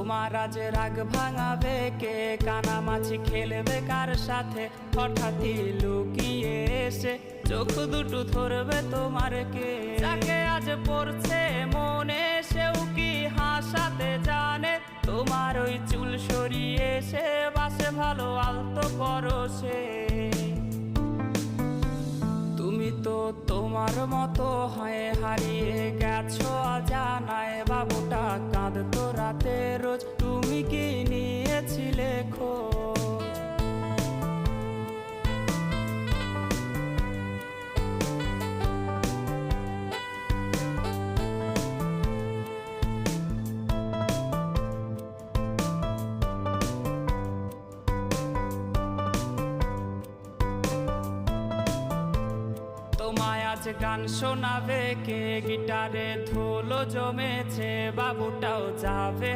তোমার আজ রাগ ভাঙাবে কে, কানামাছি খেলবে কার সাথে, হঠাৎই লুকিয়ে এসে চোখ দুটো ধরবে তোমার কে। যাকে আজ পড়ছে মনে সেও কি হাসাতে জানে, তোমার ওই চুল সরিয়ে সে বাসে ভালো আলতো পরশে। তুমি তো তোমার মতো হয়ে হারিয়ে গেছো অজানায়, বাবুটা কাঁদতো রাতে রোজ, তুমি কি নিয়েছিলে খোঁজ? তোমায় আজ গান শোনাবে কে, গিটারে ধুলো জমেছে, বাবুটাও যাবে।